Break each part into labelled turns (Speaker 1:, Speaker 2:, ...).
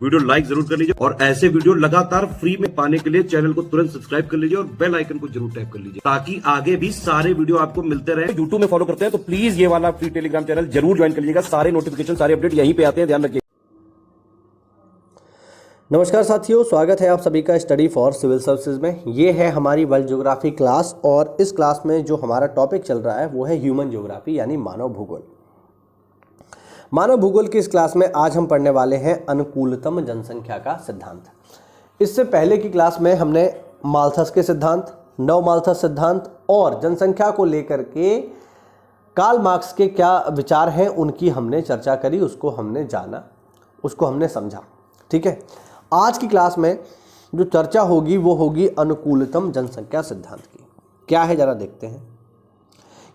Speaker 1: Video like जरूर कर लीजिए और ऐसे वीडियो लगातार फ्री में पाने के लिए चैनल को तुरंत सब्सक्राइब कर लीजिए और बेल आइकन को जरूर टैप कर लीजिए ताकि आगे भी सारे वीडियो आपको मिलते रहे। यूट्यूब में फॉलो करते हैं तो प्लीज ये वाला फ्री टेलीग्राम चैनल जरूर ज्वाइन कर लीजिएगा। सारे नोटिफिकेशन सारे अपडेट यहीं पे आते हैं, ध्यान रखिए।
Speaker 2: नमस्कार साथियों, स्वागत है आप सभी का स्टडी फॉर सिविल सर्विसेज में। ये है हमारी वर्ल्ड ज्योग्राफी क्लास और इस क्लास में जो हमारा टॉपिक चल रहा है वो है ह्यूमन ज्योग्राफी यानी मानव भूगोल। मानव भूगोल की इस क्लास में आज हम पढ़ने वाले हैं अनुकूलतम जनसंख्या का सिद्धांत। इससे पहले की क्लास में हमने माल्थस के सिद्धांत, नव माल्थस सिद्धांत और जनसंख्या को लेकर के कार्ल मार्क्स के क्या विचार हैं उनकी हमने चर्चा करी, उसको हमने जाना, उसको हमने समझा। ठीक है, आज की क्लास में जो चर्चा होगी वो होगी अनुकूलतम जनसंख्या सिद्धांत की। क्या है जरा देखते हैं।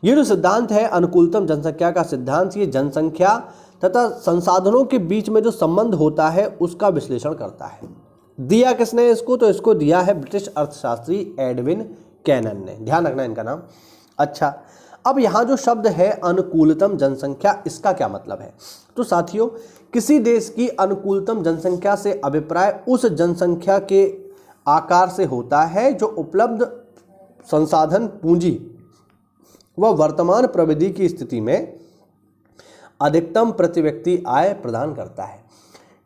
Speaker 2: ये जो सिद्धांत है अनुकूलतम जनसंख्या का सिद्धांत, ये जनसंख्या तथा संसाधनों के बीच में जो संबंध होता है उसका विश्लेषण करता है। दिया किसने इसको? तो इसको दिया है ब्रिटिश अर्थशास्त्री एडविन कैनन ने। ध्यान रखना इनका नाम। अच्छा, अब यहाँ जो शब्द है अनुकूलतम जनसंख्या, इसका क्या मतलब है? तो साथियों, किसी देश की अनुकूलतम जनसंख्या से अभिप्राय उस जनसंख्या के आकार से होता है जो उपलब्ध संसाधन, पूंजी व वर्तमान प्रविधि की स्थिति में अधिकतम प्रति व्यक्ति आय प्रदान करता है।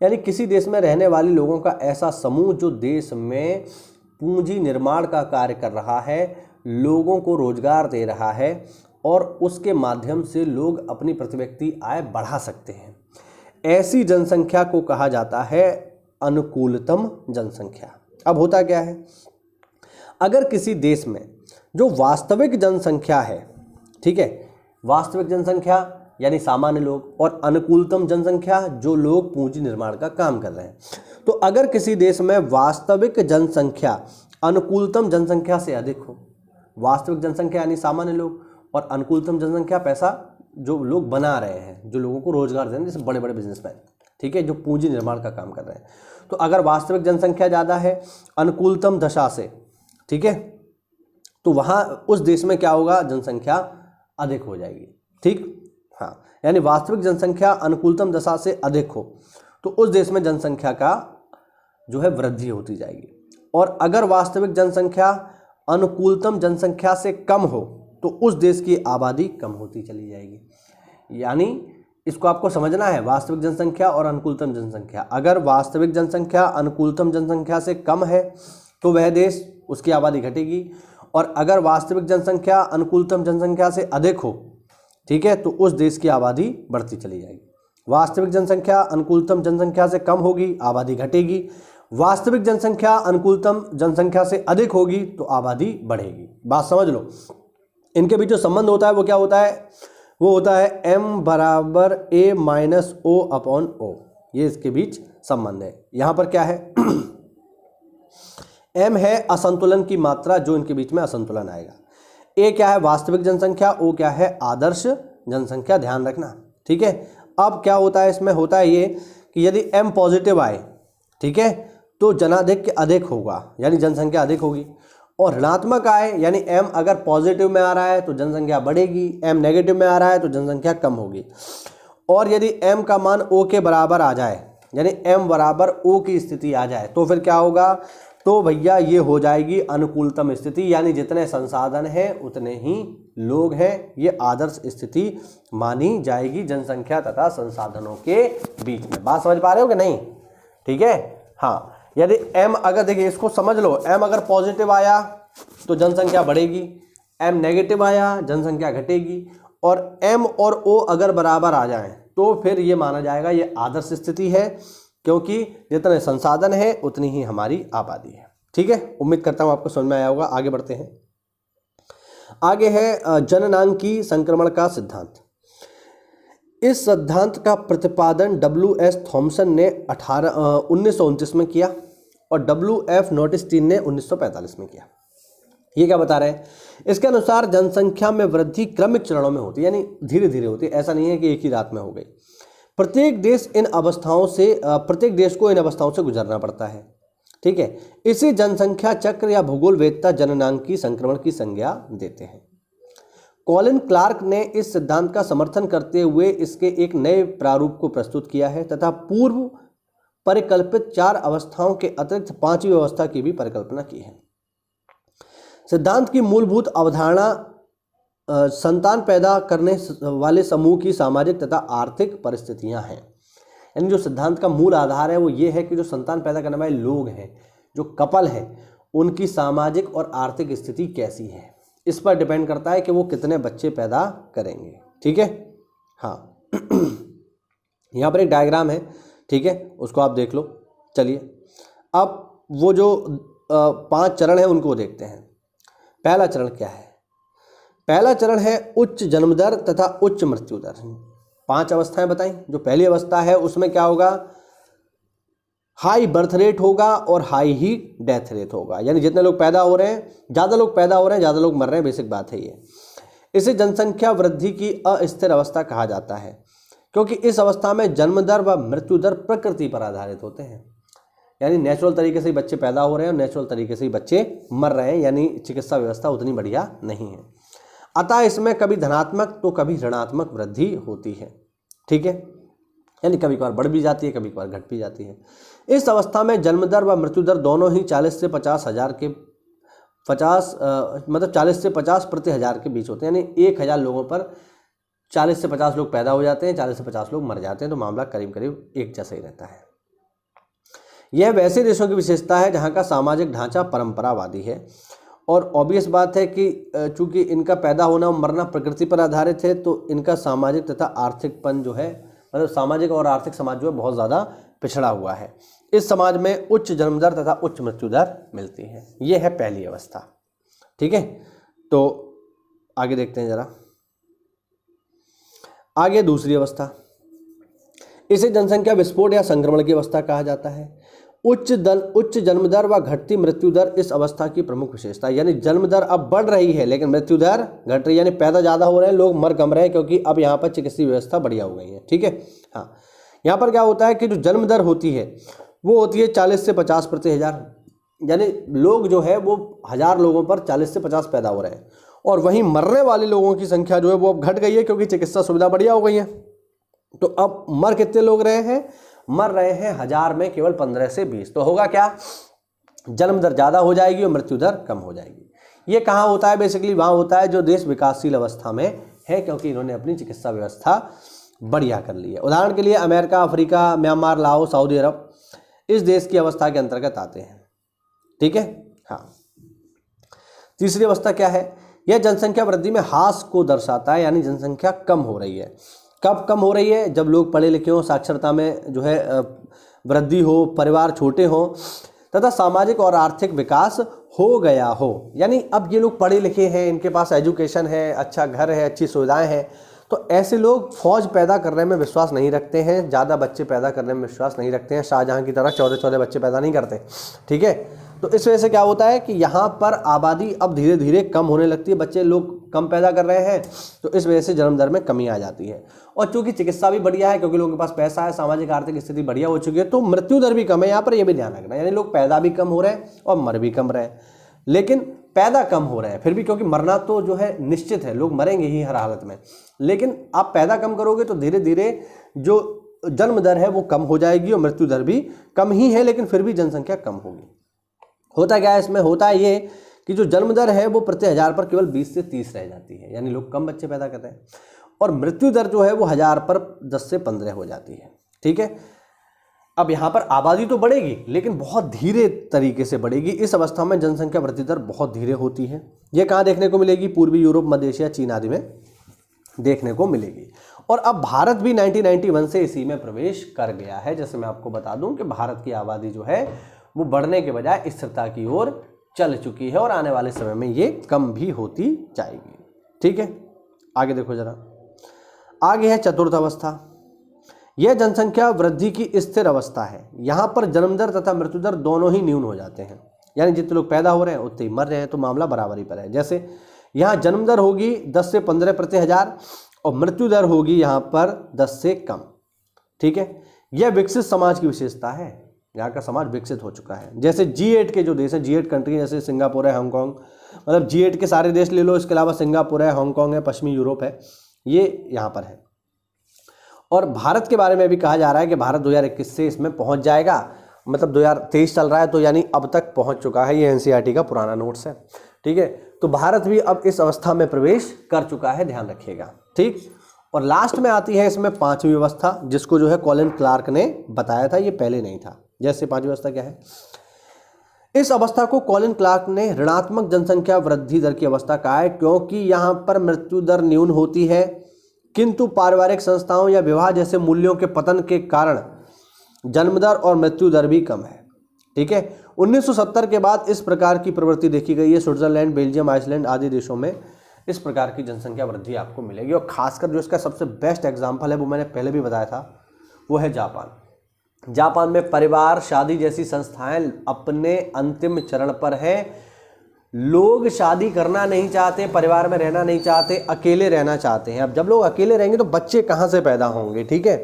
Speaker 2: यानी किसी देश में रहने वाले लोगों का ऐसा समूह जो देश में पूंजी निर्माण का कार्य कर रहा है, लोगों को रोजगार दे रहा है और उसके माध्यम से लोग अपनी प्रति व्यक्ति आय बढ़ा सकते हैं। ऐसी जनसंख्या को कहा जाता है अनुकूलतम जनसंख्या। अब होता क्या है, अगर किसी देश में जो वास्तविक जनसंख्या है, ठीक है, वास्तविक जनसंख्या यानी सामान्य लोग, और अनुकूलतम जनसंख्या जो लोग पूंजी निर्माण का काम कर रहे हैं, तो अगर किसी देश में वास्तविक जनसंख्या अनुकूलतम जनसंख्या से अधिक हो, वास्तविक जनसंख्या यानी सामान्य लोग और अनुकूलतम जनसंख्या पैसा जो लोग बना रहे हैं, जो लोगों को रोजगार दे रहे हैं, जैसे बड़े बड़े बिजनेसमैन, ठीक है, जो पूंजी निर्माण का काम कर रहे हैं, तो अगर वास्तविक जनसंख्या ज़्यादा है अनुकूलतम दशा से, ठीक है, तो वहाँ उस देश में क्या होगा, जनसंख्या अधिक हो जाएगी। ठीक, हाँ, यानी वास्तविक जनसंख्या अनुकूलतम दशा से अधिक हो तो उस देश में जनसंख्या का जो है वृद्धि होती जाएगी। और अगर वास्तविक जनसंख्या अनुकूलतम जनसंख्या से कम हो तो उस देश की आबादी कम होती चली जाएगी। यानी इसको आपको समझना है, वास्तविक जनसंख्या और अनुकूलतम जनसंख्या। अगर वास्तविक जनसंख्या अनुकूलतम जनसंख्या से कम है तो वह देश, उसकी आबादी घटेगी, और अगर वास्तविक जनसंख्या अनुकूलतम जनसंख्या से अधिक हो, ठीक है, तो उस देश की आबादी बढ़ती चली जाएगी। वास्तविक जनसंख्या अनुकूलतम जनसंख्या से कम होगी, आबादी घटेगी। वास्तविक जनसंख्या अनुकूलतम जनसंख्या से अधिक होगी तो आबादी बढ़ेगी। बात समझ लो। इनके बीच जो संबंध होता है वो क्या होता है? वो होता है m बराबर a minus o upon o। ये इसके बीच संबंध है। यहाँ पर क्या है? m है असंतुलन की मात्रा, जो इनके बीच में असंतुलन आएगा। a क्या है? वास्तविक जनसंख्या। o क्या है? आदर्श जनसंख्या। ध्यान रखना, ठीक है। अब क्या होता है इसमें? होता है ये कि यदि m पॉजिटिव आए, ठीक है, तो जनाधिक्य अधिक होगा, यानी जनसंख्या अधिक होगी, और ऋणात्मक आए यानी m अगर पॉजिटिव में आ रहा है तो जनसंख्या बढ़ेगी, m नेगेटिव में आ रहा है तो जनसंख्या कम होगी। और यदि m का मान o के बराबर आ जाए, यानी m बराबर o की स्थिति आ जाए, तो फिर क्या होगा? तो भैया ये हो जाएगी अनुकूलतम स्थिति, यानी जितने संसाधन हैं उतने ही लोग हैं। ये आदर्श स्थिति मानी जाएगी जनसंख्या तथा संसाधनों के बीच में। बात समझ पा रहे हो कि नहीं? ठीक है, हाँ। यदि m अगर, देखिए इसको समझ लो, m अगर पॉजिटिव आया तो जनसंख्या बढ़ेगी, m नेगेटिव आया जनसंख्या घटेगी, और m और o अगर बराबर आ जाएं तो फिर ये माना जाएगा ये आदर्श स्थिति है, क्योंकि जितने संसाधन है उतनी ही हमारी आबादी है। ठीक है, उम्मीद करता हूँ आपको समझ में आया होगा। आगे बढ़ते हैं। आगे है जननांकी संक्रमण का सिद्धांत। इस सिद्धांत का प्रतिपादन W.S. थॉमसन ने 1929 में किया और W.F. नोटिस्टीन ने 1945 में किया। ये क्या बता रहे हैं? इसके अनुसार जनसंख्या में वृद्धि क्रमिक चरणों में होती है, यानी धीरे धीरे होती है। ऐसा नहीं है कि एक ही रात में हो गई। प्रत्येक देश को इन अवस्थाओं से गुजरना पड़ता है। ठीक है, इसे जनसंख्या चक्र या भूगोल वेदता जननांकी संक्रमण की संज्ञा देते हैं। कॉलिन क्लार्क ने इस सिद्धांत का समर्थन करते हुए इसके एक नए प्रारूप को प्रस्तुत किया है तथा पूर्व परिकल्पित 4 अवस्थाओं के अतिरिक्त 5वीं अवस्था की भी परिकल्पना की है। सिद्धांत की मूलभूत अवधारणा संतान पैदा करने वाले समूह की सामाजिक तथा आर्थिक परिस्थितियां हैं। यानी जो सिद्धांत का मूल आधार है वो ये है कि जो संतान पैदा करने वाले लोग हैं, जो कपल है, उनकी सामाजिक और आर्थिक स्थिति कैसी है, इस पर डिपेंड करता है कि वो कितने बच्चे पैदा करेंगे। ठीक है, हाँ यहाँ पर एक डायग्राम है, ठीक है, उसको आप देख लो। चलिए अब वो जो 5 चरण है उनको देखते हैं। पहला चरण क्या है? पहला चरण है उच्च जन्म दर तथा उच्च मृत्यु दर। 5 अवस्थाएं बताई। जो पहली अवस्था है उसमें क्या होगा? हाई बर्थ रेट होगा और हाई ही डेथ रेट होगा। यानी जितने लोग पैदा हो रहे हैं, ज़्यादा लोग पैदा हो रहे हैं, ज़्यादा लोग मर रहे हैं, बेसिक बात है ये। इसे जनसंख्या वृद्धि की अस्थिर अवस्था कहा जाता है, क्योंकि इस अवस्था में जन्म दर व मृत्यु दर प्रकृति पर आधारित होते हैं। यानी नेचुरल तरीके से ही बच्चे पैदा हो रहे हैं और नेचुरल तरीके से ही बच्चे मर रहे हैं, यानी चिकित्सा व्यवस्था उतनी बढ़िया नहीं है। अतः इसमें कभी धनात्मक तो कभी ऋणात्मक वृद्धि होती है। ठीक है, यानी कभी कभार बढ़ भी जाती है, कभी कभार घट भी जाती है। इस अवस्था में जन्म दर व मृत्यु दर दोनों ही 40 से 50 हजार के 40 से 50 प्रति हजार के बीच होते हैं। यानी 1000 लोगों पर 40 से 50 लोग पैदा हो जाते हैं, 40 से 50 लोग मर जाते हैं। तो मामला करीब करीब एक जैसा ही रहता है। यह वैसे देशों की विशेषता है जहाँ का सामाजिक ढांचा परंपरावादी है, और ऑब्वियस बात है कि चूंकि इनका पैदा होना और मरना प्रकृति पर आधारित है, तो इनका सामाजिक तथा आर्थिकपन जो है, मतलब सामाजिक और आर्थिक समाज जो है बहुत ज़्यादा पिछड़ा हुआ है। इस समाज में उच्च जन्म दर तथा उच्च मृत्यु दर मिलती है। ये है पहली अवस्था। ठीक है, तो आगे देखते हैं जरा। आगे दूसरी अवस्था, इसे जनसंख्या विस्फोट या संक्रमण की अवस्था कहा जाता है। उच्च जन्म दर व घटती मृत्यु दर इस अवस्था की प्रमुख विशेषता है। यानी जन्म दर अब बढ़ रही है लेकिन मृत्यु दर घट रही है, यानी पैदा ज़्यादा हो रहे हैं, लोग मर कम रहे हैं, क्योंकि अब यहाँ पर चिकित्सीय व्यवस्था बढ़िया हो गई है। ठीक है, हाँ, यहाँ पर क्या होता है कि जो जन्म दर होती है वो होती है 40 से 50 प्रति हजार। यानी लोग जो है वो 1000 लोगों पर 40 से 50 पैदा हो रहे हैं, और वहीं मरने वाले लोगों की संख्या जो है वो अब घट गई है, क्योंकि चिकित्सा सुविधा बढ़िया हो गई है। तो अब मर कितने लोग रहे हैं? मर रहे हैं 1000 में केवल 15 से 20। तो होगा क्या? जन्म दर ज़्यादा हो जाएगी और मृत्यु दर कम हो जाएगी। ये कहाँ होता है? बेसिकली वहाँ होता है जो देश विकासशील अवस्था में है, क्योंकि इन्होंने अपनी चिकित्सा व्यवस्था बढ़िया कर ली है। उदाहरण के लिए America, Africa, Myanmar, Laos, Saudi Arab इस देश की अवस्था के अंतर्गत आते हैं। ठीक है, हाँ। तीसरी अवस्था क्या है? यह जनसंख्या वृद्धि में ह्रास को दर्शाता है, यानी जनसंख्या कम हो रही है। कब कम हो रही है? जब लोग पढ़े लिखे हों, साक्षरता में जो है वृद्धि हो, परिवार छोटे हों तथा सामाजिक और आर्थिक विकास हो गया हो। यानी अब ये लोग पढ़े लिखे हैं, इनके पास एजुकेशन है, अच्छा घर है, अच्छी सुविधाएं हैं, तो ऐसे लोग फौज पैदा करने में विश्वास नहीं रखते हैं, ज़्यादा बच्चे पैदा करने में विश्वास नहीं रखते हैं। शाहजहाँ की तरह 14 बच्चे पैदा नहीं करते। ठीक है, तो इस वजह से क्या होता है कि यहाँ पर आबादी अब धीरे धीरे कम होने लगती है, बच्चे लोग कम पैदा कर रहे हैं, तो इस वजह से जन्म दर में कमी आ जाती है। और चूंकि चिकित्सा भी बढ़िया है, क्योंकि लोगों के पास पैसा है, सामाजिक आर्थिक स्थिति बढ़िया हो चुकी है, तो मृत्यु दर भी कम है। यहाँ पर यह भी ध्यान रखना, यानी लोग पैदा भी कम हो रहे हैं और मर भी कम रहे हैं, लेकिन पैदा कम हो रहे हैं फिर भी, क्योंकि मरना तो जो है निश्चित है, लोग मरेंगे ही हर हालत में, लेकिन आप पैदा कम करोगे तो धीरे धीरे जो जन्म दर है वो कम हो जाएगी और मृत्यु दर भी कम ही है, लेकिन फिर भी जनसंख्या कम होगी। होता क्या है इसमें? होता है ये कि जो जन्म दर है वो प्रति 1000 पर केवल 20 से 30 रह जाती है, यानी लोग कम बच्चे पैदा करते हैं, और मृत्यु दर जो है वो 1000 पर 10 से 15 हो जाती है। ठीक है, अब यहाँ पर आबादी तो बढ़ेगी लेकिन बहुत धीरे तरीके से बढ़ेगी। इस अवस्था में जनसंख्या वृद्धि दर बहुत धीरे होती है। ये कहाँ देखने को मिलेगी? पूर्वी यूरोप, मध्य एशिया, चीन आदि में देखने को मिलेगी। और अब भारत भी 1991 से इसी में प्रवेश कर गया है। जैसे मैं आपको बता दूं कि भारत की आबादी जो है वो बढ़ने के बजाय स्थिरता की ओर चल चुकी है, और आने वाले समय में ये कम भी होती जाएगी। ठीक है, आगे देखो जरा। आगे है चतुर्थ अवस्था। यह जनसंख्या वृद्धि की स्थिर अवस्था है। यहाँ पर जन्म दर तथा मृत्यु दर दोनों ही न्यून हो जाते हैं, यानी जितने लोग पैदा हो रहे हैं उतने ही मर रहे हैं, तो मामला बराबरी पर है। जैसे यहाँ जन्म दर होगी 10 से 15 प्रति हजार और मृत्यु दर होगी यहाँ पर 10 से कम। ठीक है, यह विकसित समाज की विशेषता है, यहाँ का समाज विकसित हो चुका है। जैसे G8 के जो देश हैं, G8 कंट्री जैसे सिंगापुर है, हांगकांग, मतलब G8 के सारे देश ले लो, इसके अलावा सिंगापुर है, हांगकांग है, पश्चिमी यूरोप है, ये यहाँ पर है। और भारत के बारे में भी कहा जा रहा है कि भारत 2021 से इसमें पहुंच जाएगा, मतलब 2023 चल रहा है तो यानी अब तक पहुंच चुका है। ये एनसीईआरटी का पुराना नोट्स है, ठीक है। तो भारत भी अब इस अवस्था में प्रवेश कर चुका है, ध्यान रखिएगा, ठीक। और लास्ट में आती है इसमें पांचवी व्यवस्था, जिसको जो है कॉलिन क्लार्क ने बताया था, ये पहले नहीं था। जैसे पांचवी व्यवस्था क्या है, इस अवस्था को कॉलिन क्लार्क ने ऋणात्मक जनसंख्या वृद्धि दर की अवस्था कहा है, क्योंकि यहाँ पर मृत्यु दर न्यून होती है किंतु पारिवारिक संस्थाओं या विवाह जैसे मूल्यों के पतन के कारण जन्म दर और मृत्यु दर भी कम है, ठीक है। 1970 के बाद इस प्रकार की प्रवृत्ति देखी गई है। स्विट्जरलैंड, बेल्जियम, आइसलैंड आदि देशों में इस प्रकार की जनसंख्या वृद्धि आपको मिलेगी। और खासकर जो इसका सबसे बेस्ट एग्जाम्पल है वो मैंने पहले भी बताया था, वो है जापान। जापान में परिवार शादी जैसी संस्थाएं अपने अंतिम चरण पर है। लोग शादी करना नहीं चाहते, परिवार में रहना नहीं चाहते, अकेले रहना चाहते हैं। अब जब लोग अकेले रहेंगे तो बच्चे कहाँ से पैदा होंगे, ठीक है।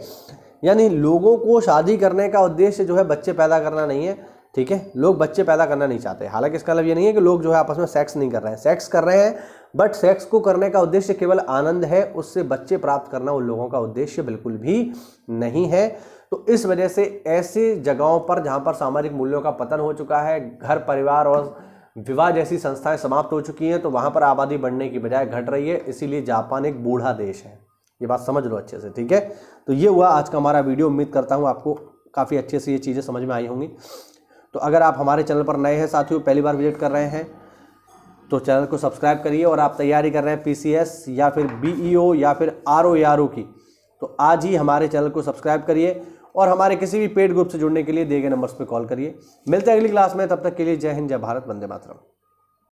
Speaker 2: यानी लोगों को शादी करने का उद्देश्य जो है बच्चे पैदा करना नहीं है, ठीक है। लोग बच्चे पैदा करना नहीं चाहते। हालांकि इसका मतलब ये नहीं है कि लोग जो है आपस में सेक्स नहीं कर रहे हैं, सेक्स कर रहे हैं, बट सेक्स को करने का उद्देश्य केवल आनंद है, उससे बच्चे प्राप्त करना उन लोगों का उद्देश्य बिल्कुल भी नहीं है। तो इस वजह से ऐसी जगहों पर जहाँ पर सामाजिक मूल्यों का पतन हो चुका है, घर परिवार और विवाह जैसी संस्थाएं समाप्त हो चुकी हैं, तो वहाँ पर आबादी बढ़ने की बजाय घट रही है। इसीलिए जापान एक बूढ़ा देश है, ये बात समझ लो अच्छे से, ठीक है। तो ये हुआ आज का हमारा वीडियो। उम्मीद करता हूँ आपको काफ़ी अच्छे से ये चीज़ें समझ में आई होंगी। तो अगर आप हमारे चैनल पर नए हैं साथियों, पहली बार विजिट कर रहे हैं, तो चैनल को सब्सक्राइब करिए। और आप तैयारी कर रहे हैं पीसीएस या फिर बीईओ या फिर आरओ की, तो आज ही हमारे चैनल को सब्सक्राइब करिए और हमारे किसी भी पेड ग्रुप से जुड़ने के लिए दिए गए नंबर्स पर कॉल करिए। मिलते हैं अगली क्लास में, तब तक के लिए जय हिंद, जय भारत, वंदे मातरम।